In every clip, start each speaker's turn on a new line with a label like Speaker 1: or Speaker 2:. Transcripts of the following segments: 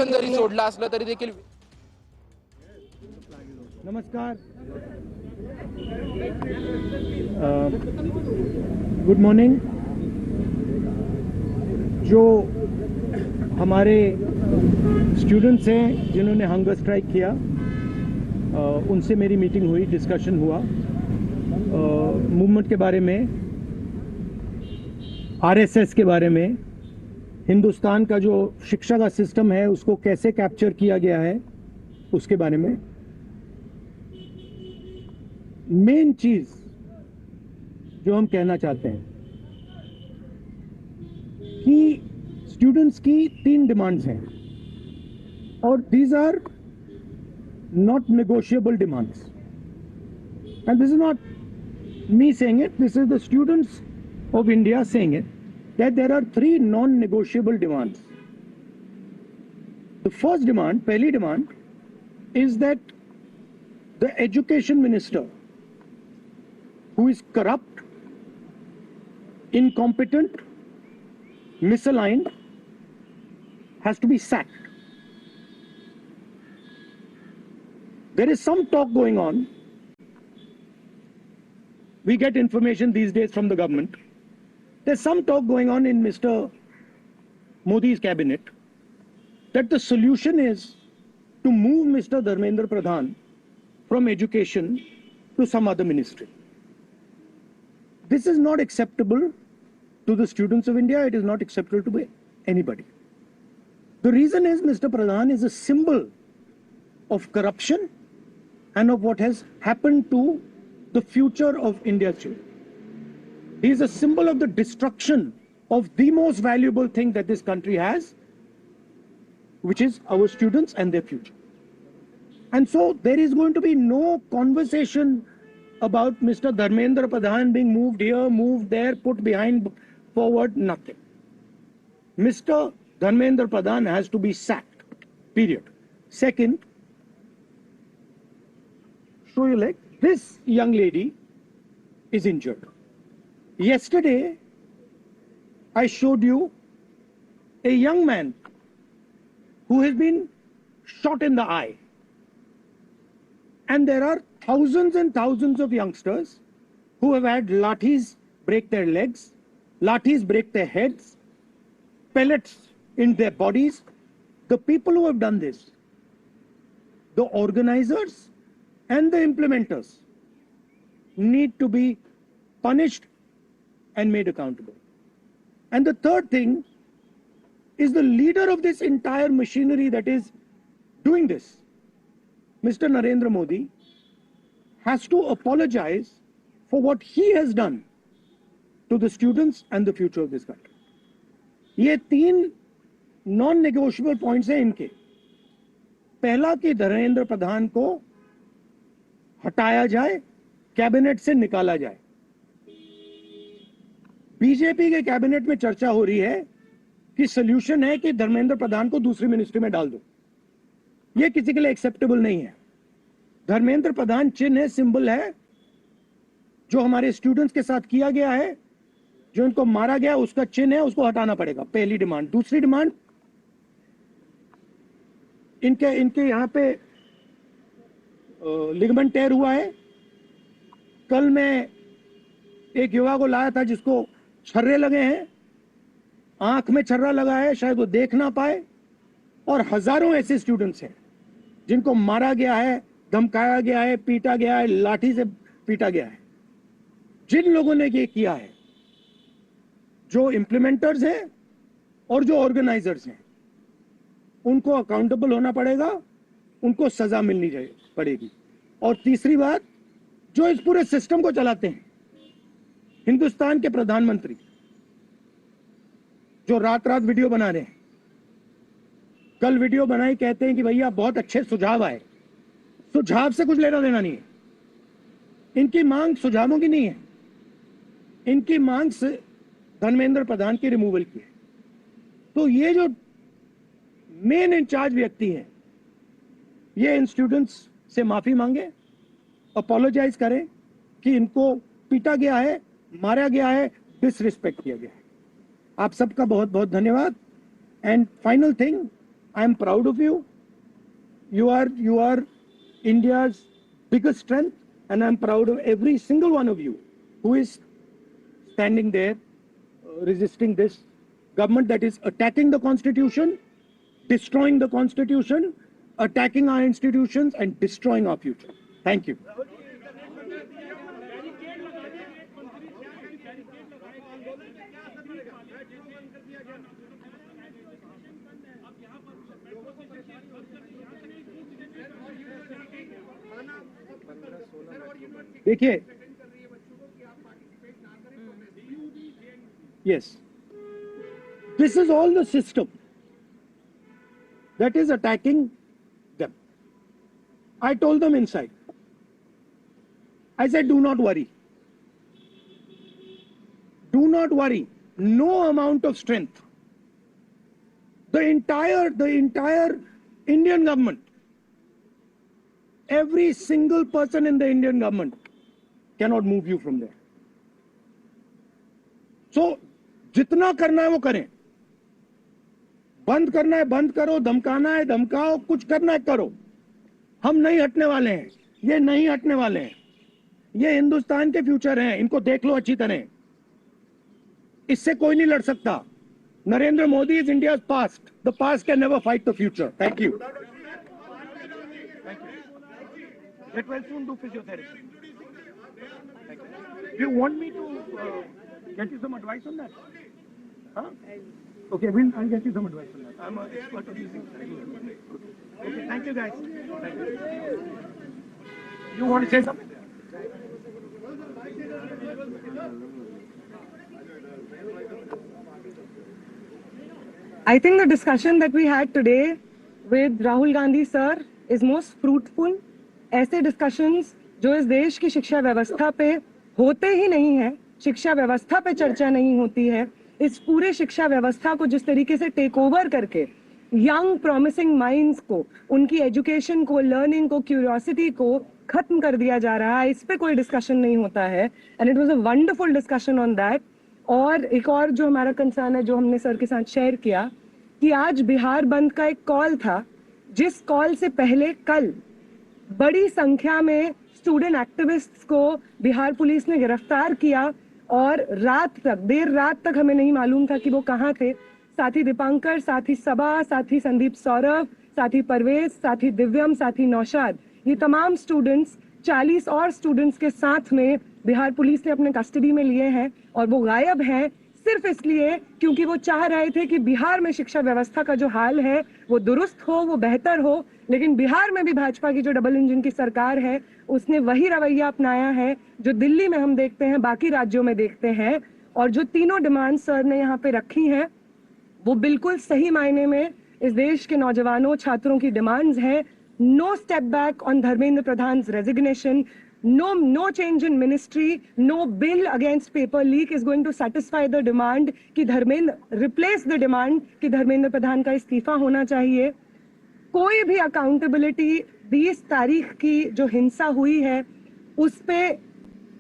Speaker 1: जरी सोडला असलं तरी देखील
Speaker 2: नमस्कार, गुड मॉर्निंग। जो हमारे स्टूडेंट्स हैं जिन्होंने हंगर स्ट्राइक किया, उनसे मेरी मीटिंग हुई, डिस्कशन हुआ मूवमेंट के बारे में, आरएसएस के बारे में, हिंदुस्तान का जो शिक्षा का सिस्टम है उसको कैसे कैप्चर किया गया है उसके बारे में। मेन चीज जो हम कहना चाहते हैं कि स्टूडेंट्स की 3 डिमांड्स हैं और these are not negotiable demands, and this is not me saying it, this is the students of India saying it, that there are 3 non-negotiable demands. The first demand, pehli demand, is that the education minister, who is corrupt, incompetent, misaligned, has to be sacked. There is some talk going on. We get information these days from the government. There's some talk going on in Mr. Modi's cabinet that the solution is to move Mr. Dharmendra Pradhan from education to some other ministry. This is not acceptable to the students of India. It is not acceptable to anybody. The reason is Mr. Pradhan is a symbol of corruption and of what has happened to the future of India's children. He is a symbol of the destruction of the most valuable thing that this country has, which is our students and their future. And so there is going to be no conversation about Mr. Dharmendra Pradhan being moved here, moved there, put behind, forward, nothing. Mr. Dharmendra Pradhan has to be sacked, period. Second, show your leg. This young lady is injured. Yesterday, I showed you a young man who has been shot in the eye. And there are thousands and thousands of youngsters who have had lathis break their legs, lathis break their heads, pellets in their bodies. The people who have done this, the organizers and the implementers, need to be punished and made accountable. And the third thing is the leader of this entire machinery that is doing this, Mr. Narendra Modi, has to apologize for what he has done to the students and the future of this country. ये 3 non-negotiable points हैं इनके। पहला कि धर्मेंद्र प्रधान को हटाया जाए, cabinet से निकाला जाए। बीजेपी के कैबिनेट में चर्चा हो रही है कि सॉल्यूशन है कि धर्मेंद्र प्रधान को दूसरी मिनिस्ट्री में डाल दो। यह किसी के लिए एक्सेप्टेबल नहीं है। धर्मेंद्र प्रधान चिन्ह है, सिंबल है, जो हमारे स्टूडेंट्स के साथ किया गया है, जो इनको मारा गया उसका चिन्ह है, उसको हटाना पड़ेगा, पहली डिमांड। दूसरी डिमांड, इनके यहां पे लिगामेंट टेयर हुआ है। कल मैं एक युवा को लाया था जिसको छर्रे लगे हैं, आंख में छर्रा लगा है, शायद वो देख ना पाए, और हजारों ऐसे स्टूडेंट्स हैं जिनको मारा गया है, धमकाया गया है, पीटा गया है, लाठी से पीटा गया है। जिन लोगों ने ये किया है, जो इंप्लीमेंटर्स हैं और जो ऑर्गेनाइजर्स हैं, उनको अकाउंटेबल होना पड़ेगा, उनको सजा मिलनी पड़ेगी। और तीसरी बात, जो इस पूरे सिस्टम को चलाते हैं, हिंदुस्तान के प्रधानमंत्री, जो रात रात वीडियो बना रहे हैं, कल वीडियो बनाई, कहते हैं कि भैया बहुत अच्छे सुझाव आए। सुझाव से कुछ लेना देना नहीं है। इनकी मांग सुझावों की नहीं है, इनकी मांग से धर्मेंद्र प्रधान की रिमूवल की है। तो ये जो मेन इंचार्ज व्यक्ति है, ये इन स्टूडेंट्स से माफी मांगे, अपोलोजाइज करें कि इनको पीटा गया है, मारा गया है, डिसरिस्पेक्ट किया गया है। आप सबका बहुत बहुत धन्यवाद। And final thing, I am proud of you. You are India's biggest strength, and I'm proud of every single one of you who is standing there resisting this government that is attacking the Constitution, destroying the Constitution, attacking our institutions, and destroying our future. Thank you. देखिए, yes, this is all the system that is attacking them. I told them inside, I said, do not worry. Do not worry. No amount of strength. The entire Indian government, every single person in the Indian government cannot move you from there. So, जितना करना है वो करें. बंद करना है बंद करो, धमकाना है धमकाओ, कुछ करना है करो. हम नहीं हटने वाले हैं. ये नहीं हटने वाले हैं. ये हिंदुस्तान के फ्यूचर हैं. इनको देख लो अच्छी तरह. इससे कोई नहीं लड़ सकता. Narendra Modi is India's past. The past can never fight the future. Thank you. Thank you. Get well soon, do physiotherapy. Thank you. Do you want me to get you some advice on that? Huh? Okay, I'll get you some advice on that. I'm an expert of using that. Okay, thank you guys. Thank you. You want to say something?
Speaker 1: I think the discussion that we had today with Rahul Gandhi sir is most fruitful. ऐसे discussions जो इस देश की शिक्षा व्यवस्था पे होते ही नहीं है, शिक्षा व्यवस्था पे चर्चा नहीं होती है, इस पूरे शिक्षा व्यवस्था को जिस तरीके से टेक ओवर करके यंग प्रॉमिसिंग माइंड्स को, उनकी एजुकेशन को, लर्निंग को, क्यूरियोसिटी को खत्म कर दिया जा रहा है, इस पे कोई डिस्कशन नहीं होता है. And it was a wonderful discussion on that. और एक और जो हमारा कंसर्न है, जो हमने सर के साथ शेयर किया, कि आज बिहार बंद का एक कॉल था, जिस कॉल से पहले कल बड़ी संख्या में स्टूडेंट एक्टिविस्ट्स को बिहार पुलिस ने गिरफ्तार किया और रात तक, देर रात तक हमें नहीं मालूम था कि वो कहाँ थे. साथी दीपांकर, साथी सबा, साथी संदीप सौरभ, साथी परवेज, साथी दिव्यम, साथी नौशाद, ये तमाम स्टूडेंट्स 40 और स्टूडेंट्स के साथ में बिहार पुलिस ने अपने कस्टडी में लिए हैं और वो गायब हैं सिर्फ इसलिए क्योंकि वो चाह रहे थे कि बिहार में शिक्षा व्यवस्था का जो हाल है वो दुरुस्त हो, वो बेहतर हो. लेकिन बिहार में भी भाजपा की जो डबल इंजन की सरकार है उसने वही रवैया अपनाया है जो दिल्ली में हम देखते हैं, बाकी राज्यों में देखते हैं. और जो तीनों डिमांड सर ने यहाँ पे रखी हैं वो बिल्कुल सही मायने में इस देश के नौजवानों, छात्रों की डिमांड्स हैं. No step back on Dharmendra Pradhan resignation, no change in ministry, no bill against paper leak is going to satisfy the demand कि धर्मेंद्र replace the demand कि धर्मेंद्र प्रधान का इस्तीफा होना चाहिए. कोई भी अकाउंटेबिलिटी 20 तारीख की जो हिंसा हुई है उस पे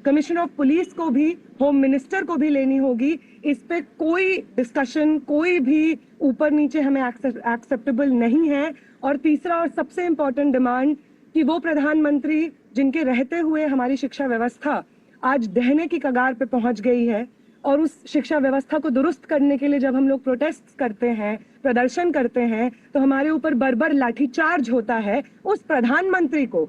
Speaker 1: कमिश्नर ऑफ पुलिस को भी, होम मिनिस्टर को भी लेनी होगी. इस पे कोई डिस्कशन, कोई भी ऊपर नीचे हमें एक्सेप्टेबल नहीं है. और तीसरा और सबसे इम्पोर्टेंट डिमांड कि वो प्रधानमंत्री जिनके रहते हुए हमारी शिक्षा व्यवस्था आज दहने की कगार पे पहुंच गई है, और उस शिक्षा व्यवस्था को दुरुस्त करने के लिए जब हम लोग प्रोटेस्ट करते हैं, प्रदर्शन करते हैं, तो हमारे ऊपर बर्बर लाठीचार्ज होता है. उस प्रधानमंत्री को